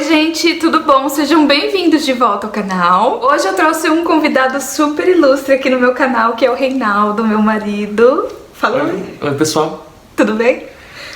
gente, tudo bom? Sejam bem-vindos de volta ao canal. Hoje eu trouxe um convidado super ilustre aqui no meu canal, que é o Reinaldo, meu marido. Fala. Oi, pessoal. Tudo bem?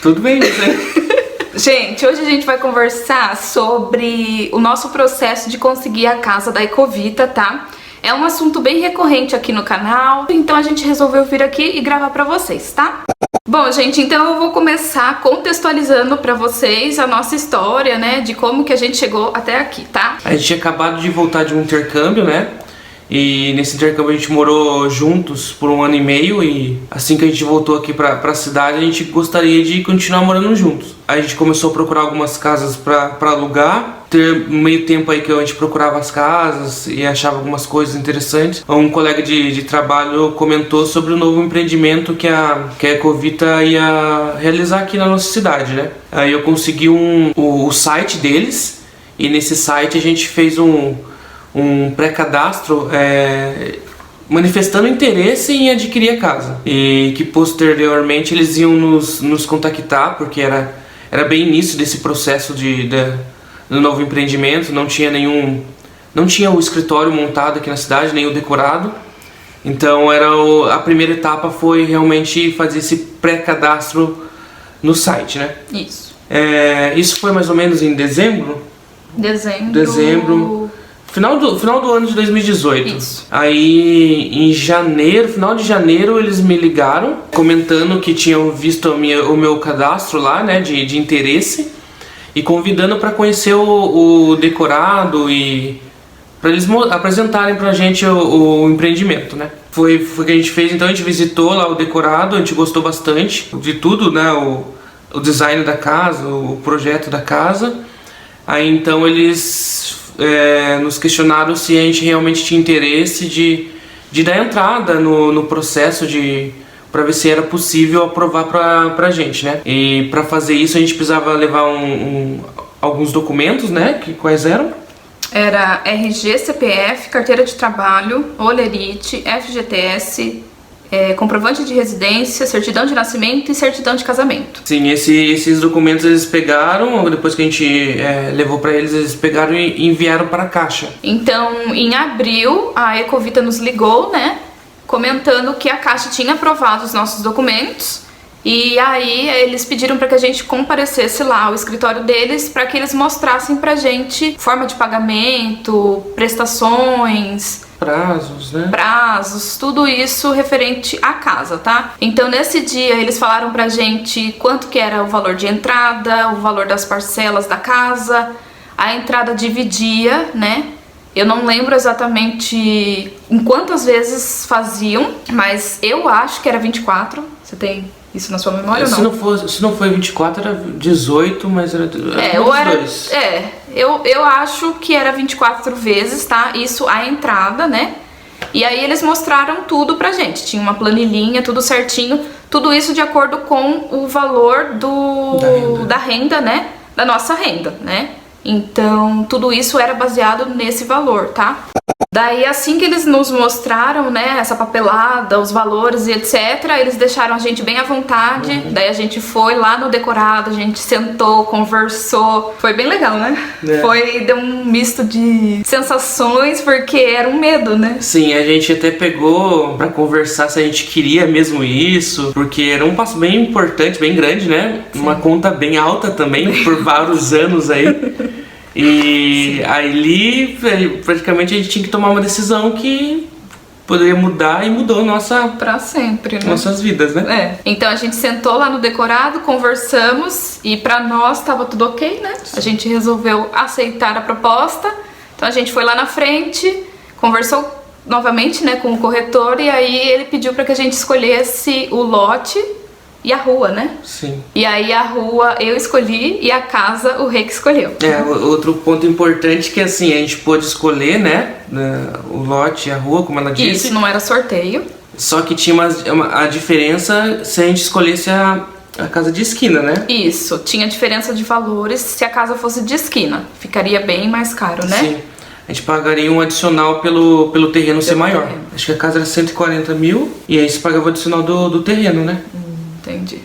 Tudo bem, você? Gente, hoje a gente vai conversar sobre o nosso processo de conseguir a casa da Ecovita, tá? É um assunto bem recorrente aqui no canal, então a gente resolveu vir aqui e gravar pra vocês, tá? Bom, gente, então eu vou começar contextualizando pra vocês a nossa história, né, de como que a gente chegou até aqui, tá? A gente tinha acabado de voltar de um intercâmbio, né? E nesse intercâmbio a gente morou juntos por 1 ano e meio e assim que a gente voltou aqui pra cidade, a gente gostaria de continuar morando juntos. A gente começou a procurar algumas casas pra alugar. Ter meio tempo aí que a gente procurava as casas e achava algumas coisas interessantes. Um colega de trabalho comentou sobre o novo empreendimento que a Ecovita ia realizar aqui na nossa cidade, né? Aí eu consegui o site deles e nesse site a gente fez um pré-cadastro manifestando interesse em adquirir a casa e que posteriormente eles iam nos contactar, porque era bem início desse processo do novo empreendimento, não tinha o escritório montado aqui na cidade, nem o decorado. Então a primeira etapa foi realmente fazer esse pré-cadastro no site, né? Isso. Isso foi mais ou menos em dezembro? Dezembro. Final do ano de 2018. Isso. Aí em janeiro, final de janeiro, eles me ligaram comentando que tinham visto o meu cadastro lá, né, de interesse, e convidando para conhecer o decorado e para eles apresentarem pra gente o empreendimento, né? Foi o que a gente fez. Então a gente visitou lá o decorado, a gente gostou bastante de tudo, né? O design da casa, o projeto da casa. Aí então eles nos questionaram se a gente realmente tinha interesse de dar entrada no processo para ver se era possível aprovar pra gente, né? E para fazer isso a gente precisava levar alguns documentos, né? Quais eram? Era RG, CPF, carteira de trabalho, olerite, FGTS, comprovante de residência, certidão de nascimento e certidão de casamento. Sim, esses documentos eles pegaram, depois que a gente levou para eles pegaram e enviaram para a Caixa. Então, em abril, a Ecovita nos ligou, né, comentando que a Caixa tinha aprovado os nossos documentos. E aí eles pediram para que a gente comparecesse lá ao escritório deles para que eles mostrassem pra gente forma de pagamento, prestações, prazos, né? Prazos, tudo isso referente à casa, tá? Então nesse dia eles falaram pra gente quanto que era o valor de entrada, o valor das parcelas da casa, a entrada dividia, né? Eu não lembro exatamente em quantas vezes faziam, mas eu acho que era 24. Você tem isso na sua memória ou não? Se não foi 24, era 18, mas era dois. Eu acho que era 24 vezes, tá? Isso a entrada, né? E aí eles mostraram tudo pra gente. Tinha uma planilhinha, tudo certinho. Tudo isso de acordo com o valor da renda, né? Da nossa renda, né? Então, tudo isso era baseado nesse valor, tá? Daí, assim que eles nos mostraram, né, essa papelada, os valores e etc, eles deixaram a gente bem à vontade. Daí a gente foi lá no decorado, a gente sentou, conversou. Foi bem legal, né? Deu um misto de sensações, porque era um medo, né? Sim, a gente até pegou pra conversar se a gente queria mesmo isso, porque era um passo bem importante, bem grande, né? Sim. Uma conta bem alta também, por vários anos aí. E ali, praticamente, a gente tinha que tomar uma decisão que poderia mudar e mudou pra sempre, né? Nossas vidas, né? Então a gente sentou lá no decorado, conversamos e pra nós tava tudo ok, né? A gente resolveu aceitar a proposta. Então a gente foi lá na frente, conversou novamente, né, com o corretor e aí ele pediu pra que a gente escolhesse o lote e a rua, né? Sim. E aí a rua eu escolhi e a casa o Rei que escolheu. Outro ponto importante que assim, a gente pôde escolher, né? O lote e a rua, como ela disse. Isso, não era sorteio. Só que tinha a diferença se a gente escolhesse a casa de esquina, né? Isso, tinha diferença de valores se a casa fosse de esquina. Ficaria bem mais caro, né? Sim. A gente pagaria um adicional pelo terreno ser maior. Acho que a casa era 140 mil e aí você pagava o adicional do terreno, né? Entendi.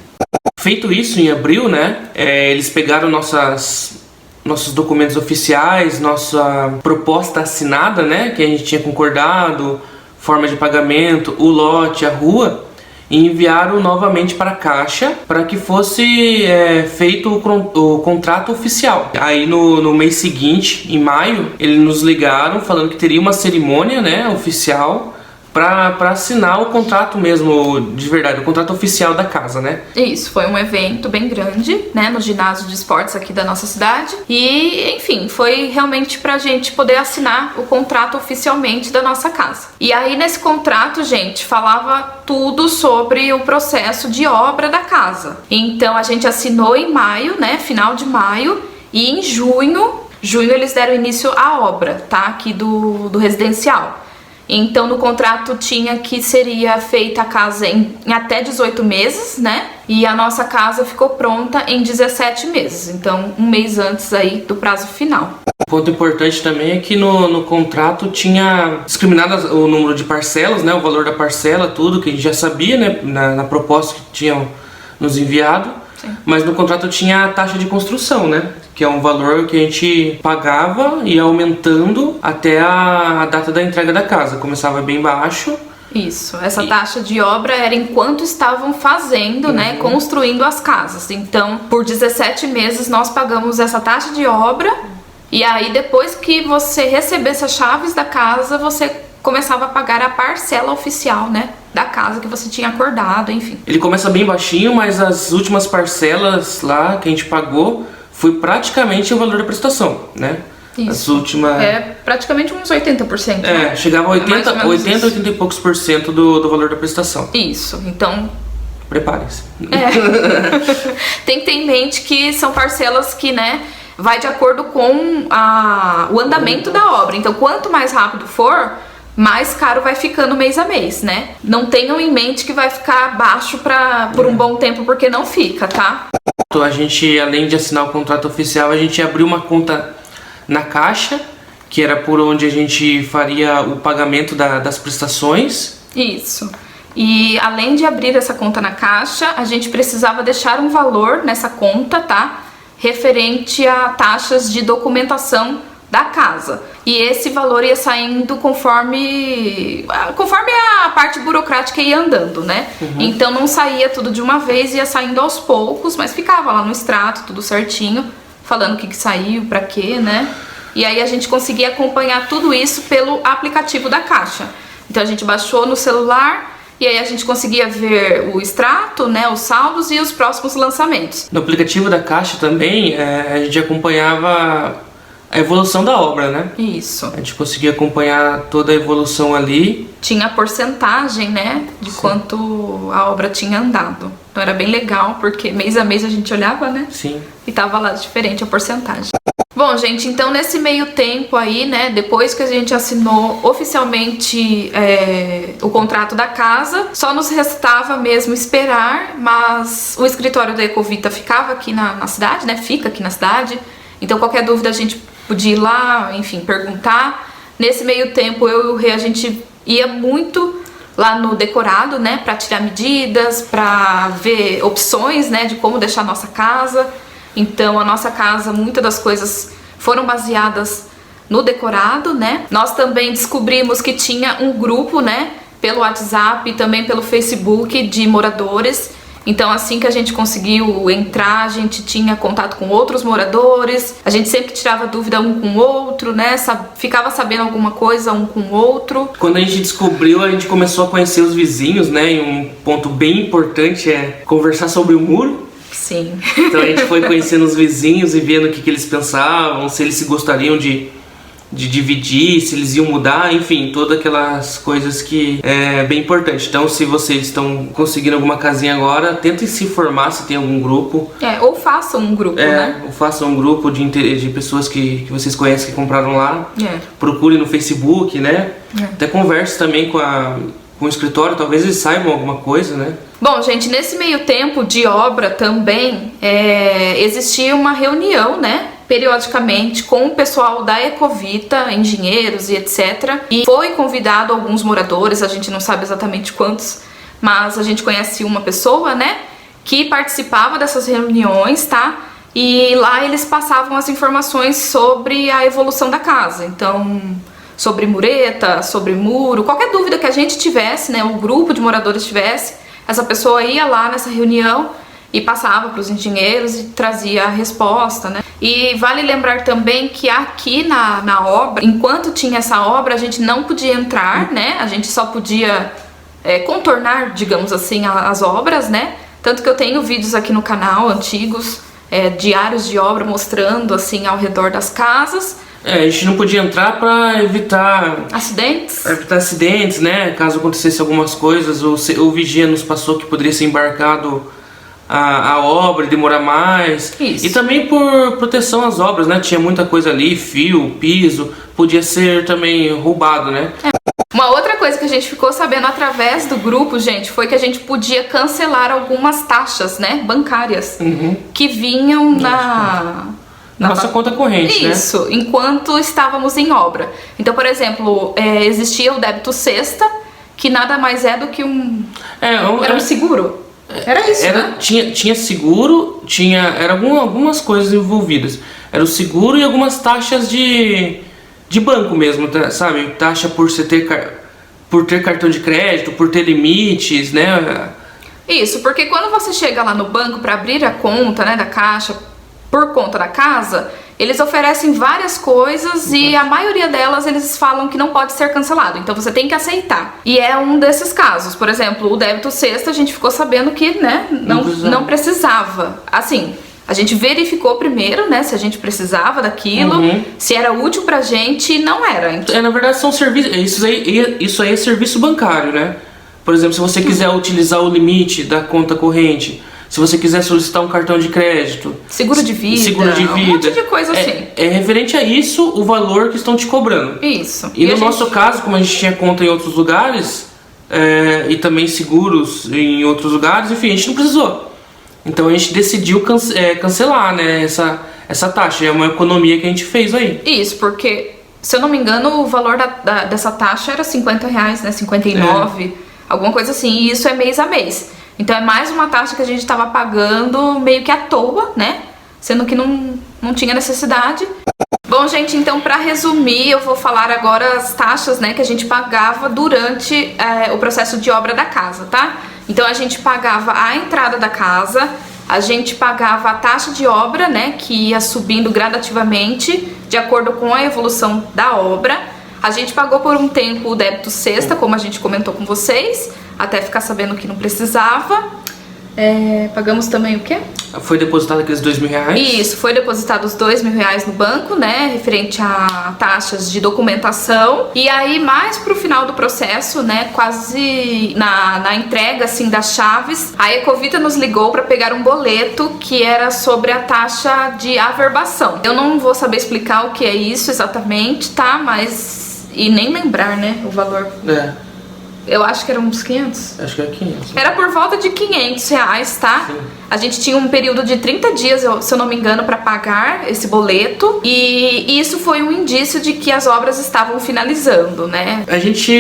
Feito isso, em abril, né, eles pegaram nossas nossos documentos oficiais, nossa proposta assinada, né, que a gente tinha concordado, forma de pagamento, o lote, a rua, e enviaram novamente para a Caixa para que fosse feito o contrato oficial. Aí no mês seguinte, em maio, eles nos ligaram falando que teria uma cerimônia, né, oficial para assinar o contrato mesmo, de verdade, o contrato oficial da casa, né? Isso, foi um evento bem grande, né, no ginásio de esportes aqui da nossa cidade. E, enfim, foi realmente pra gente poder assinar o contrato oficialmente da nossa casa. E aí, nesse contrato, gente, falava tudo sobre o processo de obra da casa. Então, a gente assinou em maio, né, final de maio, e em junho eles deram início à obra, tá, aqui do residencial. Então, no contrato tinha que seria feita a casa em até 18 meses, né? E a nossa casa ficou pronta em 17 meses. Então, um mês antes aí do prazo final. Ponto importante também é que no contrato tinha discriminado o número de parcelas, né? O valor da parcela, tudo, que a gente já sabia, né? Na proposta que tinham nos enviado. Sim. Mas no contrato tinha a taxa de construção, né? Que é um valor que a gente pagava e ia aumentando até a data da entrega da casa. Começava bem baixo. Isso, essa taxa de obra era enquanto estavam fazendo, né, construindo as casas. Então, por 17 meses nós pagamos essa taxa de obra e aí depois que você recebesse as chaves da casa, você começava a pagar a parcela oficial, né, da casa que você tinha acordado, enfim. Ele começa bem baixinho, mas as últimas parcelas lá que a gente pagou foi praticamente o valor da prestação, né? Isso. As últimas... praticamente uns 80%. Né? Chegava a 80 e poucos por cento do valor da prestação. Isso, então... Preparem-se. Tem que ter em mente que são parcelas que, né, vai de acordo com o andamento da obra. Então, quanto mais rápido for, mais caro vai ficando mês a mês, né? Não tenham em mente que vai ficar baixo por um bom tempo, porque não fica, tá? A gente, além de assinar o contrato oficial, a gente abriu uma conta na Caixa, que era por onde a gente faria o pagamento das prestações. Isso. E além de abrir essa conta na Caixa, a gente precisava deixar um valor nessa conta, tá? Referente a taxas de documentação da casa. E esse valor ia saindo conforme a parte burocrática ia andando, né? Então não saía tudo de uma vez, ia saindo aos poucos, mas ficava lá no extrato, tudo certinho, falando o que saiu, pra quê, né? E aí a gente conseguia acompanhar tudo isso pelo aplicativo da Caixa. Então a gente baixou no celular e aí a gente conseguia ver o extrato, né, os saldos e os próximos lançamentos. No aplicativo da Caixa também, a gente acompanhava a evolução da obra, né? Isso. A gente conseguia acompanhar toda a evolução ali. Tinha a porcentagem, né, de quanto a obra tinha andado. Então era bem legal, porque mês a mês a gente olhava, né? Sim. E tava lá diferente a porcentagem. Bom, gente, então nesse meio tempo aí, né, depois que a gente assinou oficialmente o contrato da casa, só nos restava mesmo esperar, mas o escritório da Ecovita ficava aqui na cidade, né, fica aqui na cidade, então qualquer dúvida a gente podia ir lá, enfim, perguntar. Nesse meio tempo eu e o Rê, a gente ia muito lá no decorado, né, pra tirar medidas, pra ver opções, né, de como deixar a nossa casa. Então a nossa casa, muitas das coisas foram baseadas no decorado, né. Nós também descobrimos que tinha um grupo, né, pelo WhatsApp e também pelo Facebook de moradores. Então assim que a gente conseguiu entrar, a gente tinha contato com outros moradores, a gente sempre tirava dúvida um com o outro, né, ficava sabendo alguma coisa um com o outro. Quando a gente descobriu, a gente começou a conhecer os vizinhos, né, e um ponto bem importante é conversar sobre o muro. Sim. Então a gente foi conhecendo os vizinhos e vendo o que eles pensavam, se eles se gostariam de dividir, se eles iam mudar, enfim, todas aquelas coisas que é bem importante. Então, se vocês estão conseguindo alguma casinha agora, tentem se informar se tem algum grupo. Ou façam um grupo, né? Ou façam um grupo de pessoas que vocês conhecem que compraram lá. Procurem no Facebook, né? Até converse também com o escritório, talvez eles saibam alguma coisa, né? Bom, gente, nesse meio tempo de obra também existia uma reunião, né, periodicamente com o pessoal da Ecovita, engenheiros e etc. E foi convidado alguns moradores, a gente não sabe exatamente quantos, mas a gente conhece uma pessoa, né, que participava dessas reuniões, tá? E lá eles passavam as informações sobre a evolução da casa. Então, sobre mureta, sobre muro, qualquer dúvida que a gente tivesse, né, o grupo de moradores tivesse, essa pessoa ia lá nessa reunião e passava para os engenheiros e trazia a resposta, né? E vale lembrar também que aqui na obra, enquanto tinha essa obra, a gente não podia entrar, né? A gente só podia contornar, digamos assim, as obras, né? Tanto que eu tenho vídeos aqui no canal antigos, diários de obra mostrando assim ao redor das casas. A gente não podia entrar para evitar acidentes, né? Caso acontecesse algumas coisas, o vigia nos passou que poderia ser embarcado a obra e demorar mais. Isso. E também por proteção às obras, né? Tinha muita coisa ali, fio, piso, podia ser também roubado, né? Uma outra coisa que a gente ficou sabendo através do grupo, gente, foi que a gente podia cancelar algumas taxas, né, bancárias, que vinham na nossa conta corrente, Isso, né? Enquanto estávamos em obra. Então, por exemplo, existia o débito sexta, que nada mais é do que era um seguro. Era isso, né? Tinha seguro, eram algumas coisas envolvidas. Era o seguro e algumas taxas de banco mesmo, sabe? Taxa por ter cartão de crédito, por ter limites, né? Isso, porque quando você chega lá no banco para abrir a conta, né, da Caixa, por conta da casa, eles oferecem várias coisas e a maioria delas eles falam que não pode ser cancelado, então você tem que aceitar. E é um desses casos, por exemplo, o débito sexta, a gente ficou sabendo que, né, não precisava. Assim, a gente verificou primeiro, né, se a gente precisava daquilo, se era útil pra gente, e não era. Na verdade são serviços, isso aí é serviço bancário, né? Por exemplo, se você quiser utilizar o limite da conta corrente, se você quiser solicitar um cartão de crédito, seguro de vida, um monte de coisa assim. É referente a isso o valor que estão te cobrando. Isso. E no nosso caso, como a gente tinha conta em outros lugares, e também seguros em outros lugares, enfim, a gente não precisou. Então a gente decidiu cancelar, né, essa taxa. É uma economia que a gente fez aí. Isso, porque, se eu não me engano, o valor dessa taxa era R$50, né, 59, alguma coisa assim, e isso é mês a mês. Então é mais uma taxa que a gente estava pagando meio que à toa, né? Sendo que não tinha necessidade. Bom, gente, então para resumir, eu vou falar agora as taxas, né, que a gente pagava durante o processo de obra da casa, tá? Então a gente pagava a entrada da casa, a gente pagava a taxa de obra, né, que ia subindo gradativamente de acordo com a evolução da obra. A gente pagou por um tempo o débito sexta, como a gente comentou com vocês, até ficar sabendo que não precisava. Pagamos também o quê? Foi depositado aqueles R$2.000? Isso, foi depositado os R$2.000 no banco, né, referente a taxas de documentação. E aí, mais pro final do processo, né, quase na entrega, assim, das chaves, a Ecovita nos ligou para pegar um boleto que era sobre a taxa de averbação. Eu não vou saber explicar o que é isso exatamente, tá, mas... E nem lembrar, né, o valor. Eu acho que eram uns 500. Acho que era 500. Era por volta de R$500, tá? Sim. A gente tinha um período de 30 dias, se eu não me engano, para pagar esse boleto. E isso foi um indício de que as obras estavam finalizando, né? A gente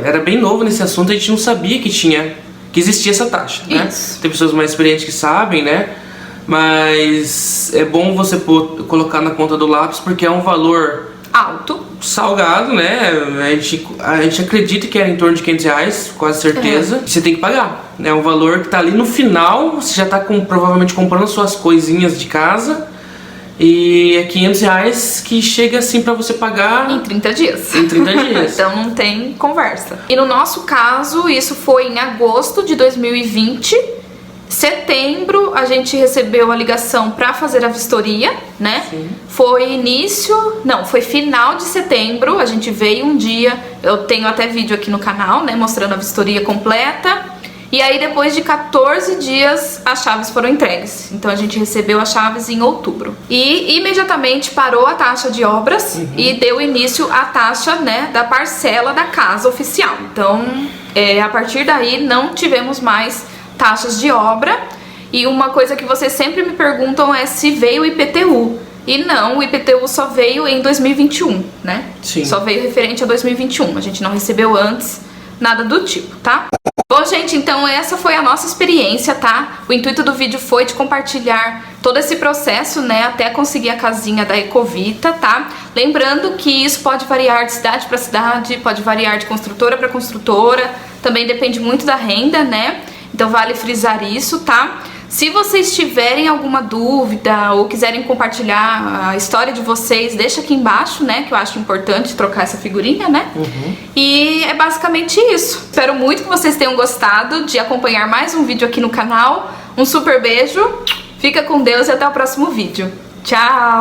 era bem novo nesse assunto, a gente não sabia que existia essa taxa, né? Isso. Tem pessoas mais experientes que sabem, né? Mas é bom você colocar na ponta do lápis, porque é um valor... alto. Salgado, né? A gente acredita que era em torno de R$500, quase certeza. Você tem que pagar. É um valor que tá ali no final. Você já tá provavelmente comprando suas coisinhas de casa. E é R$500 que chega assim pra você pagar em 30 dias. Em 30 dias. Então não tem conversa. E no nosso caso, isso foi em agosto de 2020. Setembro a gente recebeu a ligação para fazer a vistoria, né? Sim. Foi final de setembro, a gente veio um dia, eu tenho até vídeo aqui no canal, né, mostrando a vistoria completa. E aí depois de 14 dias as chaves foram entregues. Então a gente recebeu as chaves em outubro. E imediatamente parou a taxa de obras e deu início à taxa, né, da parcela da casa oficial. Então, a partir daí não tivemos mais taxas de obra. E uma coisa que vocês sempre me perguntam é se veio o IPTU. E não, o IPTU só veio em 2021, né? Sim. Só veio referente a 2021. A gente não recebeu antes nada do tipo, tá? Bom, gente, então essa foi a nossa experiência, tá? O intuito do vídeo foi de compartilhar todo esse processo, né, até conseguir a casinha da Ecovita, tá? Lembrando que isso pode variar de cidade para cidade, pode variar de construtora para construtora, também depende muito da renda, né? Então vale frisar isso, tá? Se vocês tiverem alguma dúvida ou quiserem compartilhar a história de vocês, deixa aqui embaixo, né? Que eu acho importante trocar essa figurinha, né? E é basicamente isso. Espero muito que vocês tenham gostado de acompanhar mais um vídeo aqui no canal. Um super beijo, fica com Deus e até o próximo vídeo. Tchau!